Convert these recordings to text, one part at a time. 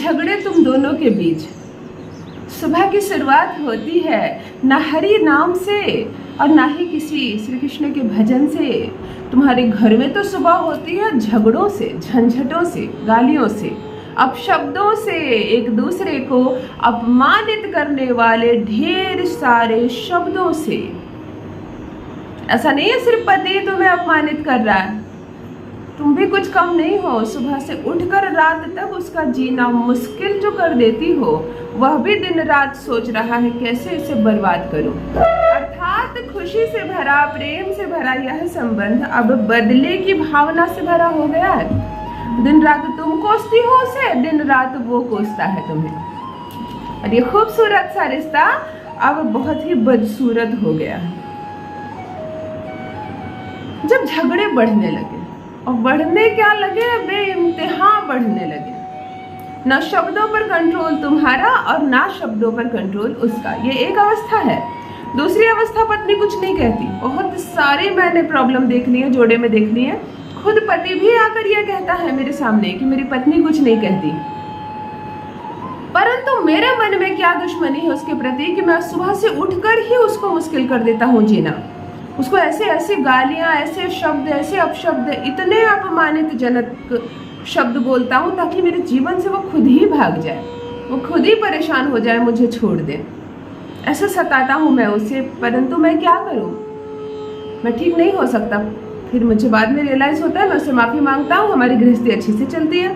झगड़े तुम दोनों के बीच। सुबह की शुरुआत होती है ना हरि नाम से और ना ही किसी श्री कृष्ण के भजन से। तुम्हारे घर में तो सुबह होती है झगड़ों से, झंझटों से, गालियों से, अपशब्दों से, एक दूसरे को अपमानित करने वाले ढेर सारे शब्दों से। ऐसा नहीं है सिर्फ पति तुम्हें अपमानित कर रहा है, तुम भी कुछ कम नहीं हो। सुबह से उठकर रात तक उसका जीना मुश्किल जो कर देती हो, वह भी दिन रात सोच रहा है कैसे इसे बर्बाद करूं। अर्थात खुशी से भरा, प्रेम से भरा यह संबंध अब बदले की भावना से भरा हो गया है। दिन रात तुम कोसती हो उसे, दिन रात वो कोसता है तुम्हें। और ये खूबसूरत सा रिश्ता अब बहुत ही बदसूरत हो गया है। जब झगड़े बढ़ने लगे, और बढ़ने क्या लगे, बेइंतहा बढ़ने लगे, ना शब्दों पर कंट्रोल तुम्हारा और ना शब्दों पर कंट्रोल उसका, ये एक अवस्था है। दूसरी अवस्था, पत्नी कुछ नहीं कहती। बहुत सारी मैंने प्रॉब्लम देख ली है, जोड़े में देख ली है। खुद पति भी आकर यह कहता है मेरे सामने कि मेरी पत्नी कुछ नहीं कहती, परंतु मेरे मन में क्या दुश्मनी है उसके प्रति कि मैं सुबह से उठकर ही उसको मुश्किल कर देता हूँ जीना। उसको ऐसे ऐसे गालियां, ऐसे शब्द, ऐसे अपशब्द, इतने अपमानित जनक शब्द बोलता हूँ ताकि मेरे जीवन से वो खुद ही भाग जाए, वो खुद ही परेशान हो जाए, मुझे छोड़ दे। ऐसे सताता हूँ मैं उसे, परंतु मैं क्या करूँ, मैं ठीक नहीं हो सकता। फिर मुझे बाद में रियलाइज होता है, मैं उससे माफ़ी मांगता हूँ, हमारी गृहस्थी अच्छी से चलती है।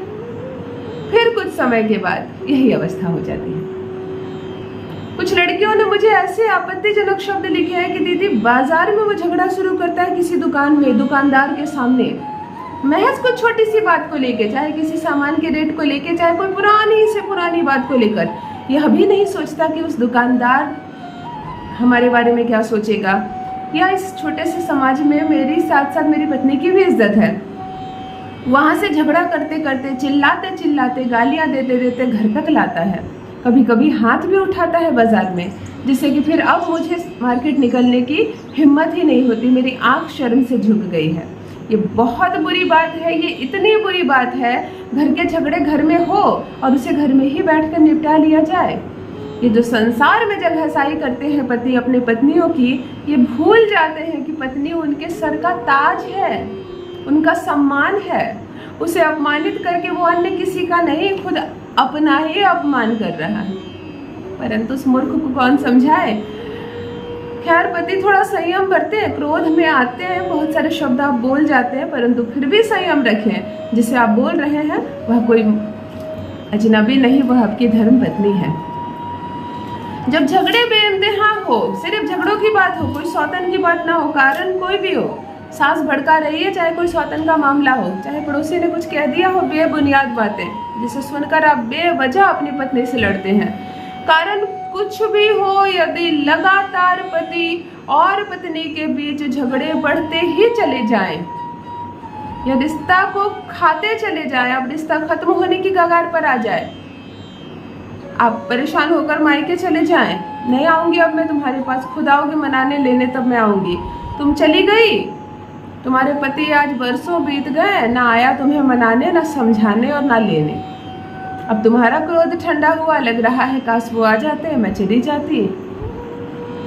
फिर कुछ समय के बाद यही अवस्था हो जाती है। कुछ लड़कियों ने मुझे ऐसे आपत्तिजनक शब्द लिखे हैं कि दीदी बाजार में वो झगड़ा शुरू करता है किसी दुकान में, दुकानदार के सामने, महज कुछ छोटी सी बात को लेके, चाहे किसी सामान के रेट को लेके, चाहे कोई पुरानी से पुरानी बात को लेकर। यह भी नहीं सोचता कि उस दुकानदार हमारे बारे में क्या सोचेगा, या इस छोटे से समाज में मेरी साथ साथ मेरी पत्नी की भी इज्जत है। वहां से झगड़ा करते करते, चिल्लाते चिल्लाते, गालियां देते देते घर तक लाता है। कभी कभी हाथ भी उठाता है बाजार में, जिससे कि फिर अब मुझे मार्केट निकलने की हिम्मत ही नहीं होती, मेरी आंख शर्म से झुक गई है। ये बहुत बुरी बात है, ये इतनी बुरी बात है। घर के झगड़े घर में हो और उसे घर में ही बैठकर निपटा लिया जाए। ये जो संसार में जब हंसाई करते हैं पति अपने पत्नियों की, ये भूल जाते हैं कि पत्नी उनके सर का ताज है, उनका सम्मान है। उसे अपमानित करके वो अन्य किसी का नहीं, खुद अपना ही अपमान कर रहा है। परंतु उस मूर्ख को कौन समझाए। खैर, पति थोड़ा संयम बरते हैं, क्रोध में आते हैं, बहुत सारे शब्द आप बोल जाते हैं, परंतु फिर भी संयम रखें। जिसे आप बोल रहे हैं वह कोई अजनबी नहीं, वह आपकी धर्म पत्नी है। जब झगड़े बेइंतहा हो, सिर्फ झगड़ों की बात हो, कोई सौतन की बात ना हो, कारण कोई भी हो, सास भड़का रही है, चाहे कोई सौतन का मामला हो, चाहे पड़ोसी ने कुछ कह दिया हो, बेबुनियाद बातें जिसे सुनकर आप बेवजह अपनी पत्नी से लड़ते हैं, कारण कुछ भी हो, यदि लगातार पति और पत्नी के बीच झगड़े बढ़ते ही चले जाएं, या रिश्ता को खाते चले जाएं, अब रिश्ता खत्म होने की कगार पर आ जाए, आप परेशान होकर मायके चले जाएं, नहीं आऊंगी अब मैं तुम्हारे पास, खुद आओगे मनाने लेने तब मैं आऊंगी, तुम चली गई, तुम्हारे पति आज बरसों बीत गए, ना आया तुम्हें मनाने, ना समझाने और ना लेने। अब तुम्हारा क्रोध ठंडा हुआ, लग रहा है काश वो आ जाते, मैं चली जाती।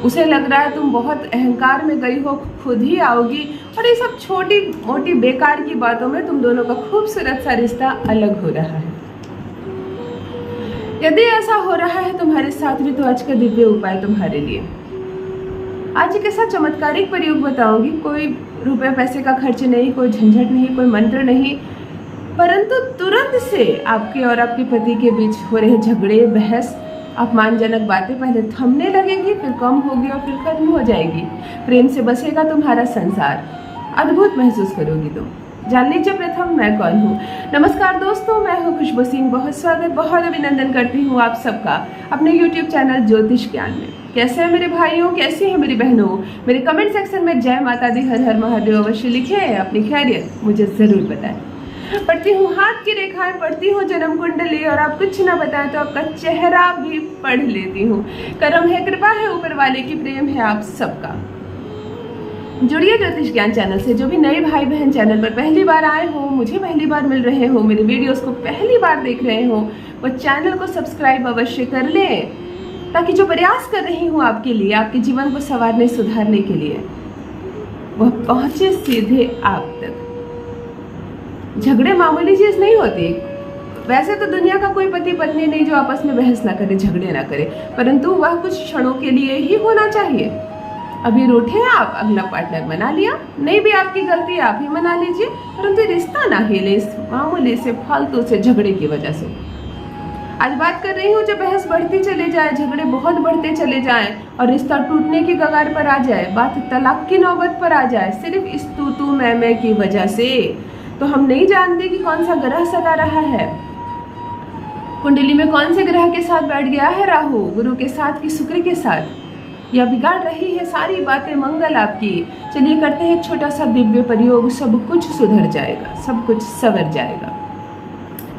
उसे लग रहा है तुम बहुत अहंकार में गई हो, खुद ही आओगी, और ये सब छोटी मोटी बेकार की बातों में तुम दोनों का खूबसूरत सा रिश्ता अलग हो रहा है। यदि ऐसा हो रहा है तुम्हारे साथ भी, तो आज का दिव्य उपाय तुम्हारे लिए। आज एक ऐसा चमत्कारिक प्रयोग बताऊंगी, कोई रुपए पैसे का खर्च नहीं, कोई झंझट नहीं, कोई मंत्र नहीं, परंतु तुरंत से आपके और आपके पति के बीच हो रहे झगड़े, बहस, अपमानजनक बातें पहले थमने लगेंगी, फिर कम होगी और फिर खत्म हो जाएगी। प्रेम से बसेगा तुम्हारा संसार, अद्भुत महसूस करोगी तुम। जान लीजिए प्रथम मैं कौन हूँ। नमस्कार दोस्तों, मैं हूँ खुशबू सिंह। बहुत स्वागत, बहुत अभिनंदन करती हूँ आप सबका अपने YouTube चैनल ज्योतिष ज्ञान में। कैसे हैं मेरे भाइयों, कैसी हैं मेरी बहनों? मेरे कमेंट सेक्शन में जय माता दी, हर हर महादेव अवश्य लिखें, अपनी खैरियत मुझे जरूर बताएं। पढ़ती हूँ हाथ की रेखाएं, पढ़ती हूँ जन्म कुंडली, और आप कुछ ना बताएं तो आपका चेहरा भी पढ़ लेती हूँ। करम है, कृपा है ऊपर वाले की, प्रेम है आप सबका। जुड़िए ज्योतिष ज्ञान चैनल से। जो भी नए भाई बहन चैनल पर पहली बार आए हो, मुझे पहली बार मिल रहे हो, मेरे वीडियोस को पहली बार देख रहे हो, वो चैनल को सब्सक्राइब अवश्य कर लें, ताकि जो प्रयास कर रही हूँ आपके लिए, आपके जीवन को संवारने सुधारने के लिए, वह पहुंचे सीधे आप तक। झगड़े मामूली चीज नहीं होती। वैसे तो दुनिया का कोई पति पत्नी नहीं जो आपस में बहस ना करे, झगड़े ना करे, परंतु वह कुछ क्षणों के लिए ही होना चाहिए। अभी रूठे आप, अगला पार्टनर मना लिया, नहीं भी आपकी गलती आप ही मना लीजिए, परंतु रिश्ता ना हिले इस मामूली से फालतू से झगड़े की वजह से। आज बात कर रही हूँ जब बहस बढ़ती चले जाए, झगड़े बहुत बढ़ते चले जाएं और रिश्ता टूटने की कगार पर आ जाए, बात तलाक की नौबत पर आ जाए, सिर्फ इस तू मैं की वजह से, तो हम नहीं जानते कि कौन सा ग्रह सदा रहा है, कुंडली में कौन से ग्रह के साथ बैठ गया है राहु, गुरु के साथ कि शुक्र के साथ, या बिगाड़ रही है सारी बातें मंगल आपकी। चलिए करते हैं एक छोटा सा दिव्य प्रयोग, सब कुछ सुधर जाएगा, सब कुछ सवर जाएगा।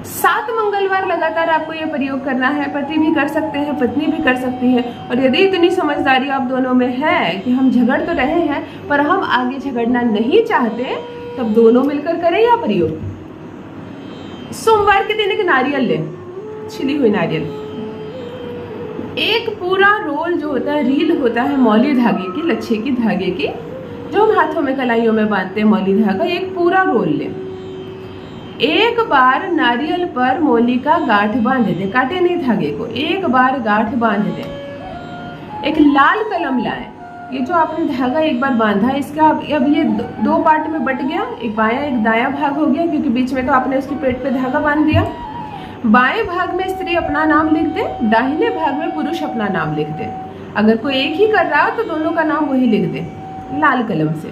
7 मंगलवार लगातार आपको ये प्रयोग करना है। पति भी कर सकते हैं, पत्नी भी कर सकती है। और यदि इतनी समझदारी आप दोनों में है कि हम झगड़ तो रहे हैं पर हम आगे झगड़ना नहीं चाहते, तब दोनों मिलकर करें यह प्रयोग। सोमवार के दिन एक नारियल लें, छिली हुई नारियल, एक पूरा रोल जो होता है, रील होता है मौली धागे की, लच्छे की धागे की, जो हम हाथों में कलाइयों में बांधते हैं मौली धागा, एक पूरा रोल लें। एक बार नारियल पर मौली का गांठ बांध दें, काटे नहीं धागे को, एक बार गांठ बांध दें। एक लाल कलम लाएं। ये जो आपने धागा एक बार बांधा, इसका अब ये 2 पार्ट में बट गया, एक बायां एक दायां भाग हो गया, क्योंकि बीच में तो आपने उसकी पेट पे धागा बांध दिया। बाएं भाग में स्त्री अपना नाम लिख दे, दाहिने भाग में पुरुष अपना नाम लिख दे। अगर कोई एक ही कर रहा हो तो दोनों का नाम वही लिख दे लाल कलम से।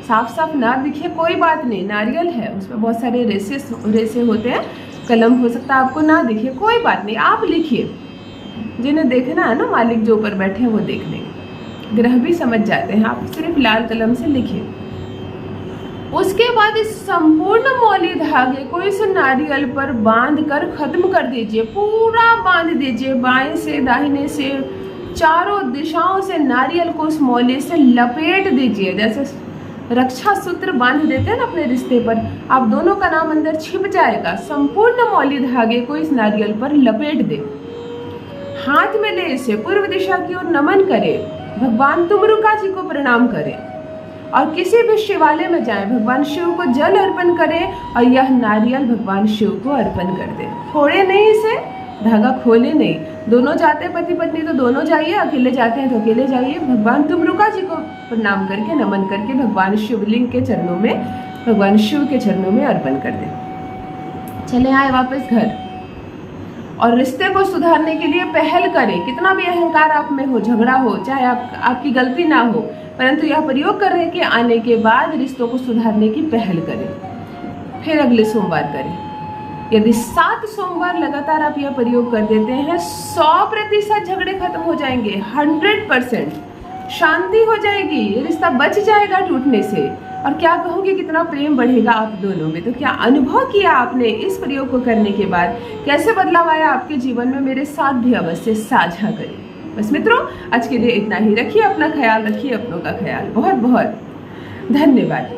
साफ साफ ना दिखे कोई बात नहीं, नारियल है, उसमें बहुत सारे रेसे होते हैं, कलम हो सकता है आपको ना दिखे, कोई बात नहीं, आप लिखिए। जिन्हें देखना है ना, मालिक जो ऊपर बैठे हैं वो देख लेंगे, ग्रह भी समझ जाते हैं, आप सिर्फ लाल कलम से लिखिए। उसके बाद इस संपूर्ण मौली धागे को इस नारियल पर बांध कर खत्म कर दीजिए, पूरा बांध दीजिए, बाएं से दाहिने से चारों दिशाओं से नारियल को उस मौली से लपेट दीजिए। जैसे रक्षा सूत्र बांध देते हैं ना अपने रिश्ते पर, आप दोनों का नाम अंदर छिप जाएगा। संपूर्ण मौली धागे को इस नारियल पर लपेट दे, हाथ में ले इसे पूर्व दिशा की ओर नमन करे, भगवान तुमरुका जी को प्रणाम करें और किसी भी शिवालय में जाएं, भगवान शिव को जल अर्पण करें और यह नारियल भगवान शिव को अर्पण कर दें। फोड़े नहीं इसे, धागा खोले नहीं। दोनों जाते हैं पति पत्नी तो दोनों जाइए, अकेले जाते हैं तो अकेले जाइए। भगवान तुमरुका जी को प्रणाम करके, नमन करके भगवान शिवलिंग के चरणों में, भगवान शिव के चरणों में अर्पण कर दें। चले आए वापस घर और रिश्ते को सुधारने के लिए पहल करें। कितना भी अहंकार आप में हो, झगड़ा हो, चाहे आपकी गलती ना हो, परंतु यह प्रयोग करने के आने के बाद रिश्तों को सुधारने की पहल करें। फिर अगले सोमवार करें। यदि 7 सोमवार लगातार आप यह प्रयोग कर देते हैं, 100% झगड़े खत्म हो जाएंगे, 100% शांति हो जाएगी, ये रिश्ता बच जाएगा टूटने से। और क्या कहूँगी, कितना प्रेम बढ़ेगा आप दोनों में। तो क्या अनुभव किया आपने इस प्रयोग को करने के बाद, कैसे बदलाव आया आपके जीवन में, मेरे साथ भी अवश्य साझा करें। बस मित्रों, आज के लिए इतना ही। रखिए अपना ख्याल, रखिए अपनों का ख्याल। बहुत बहुत धन्यवाद।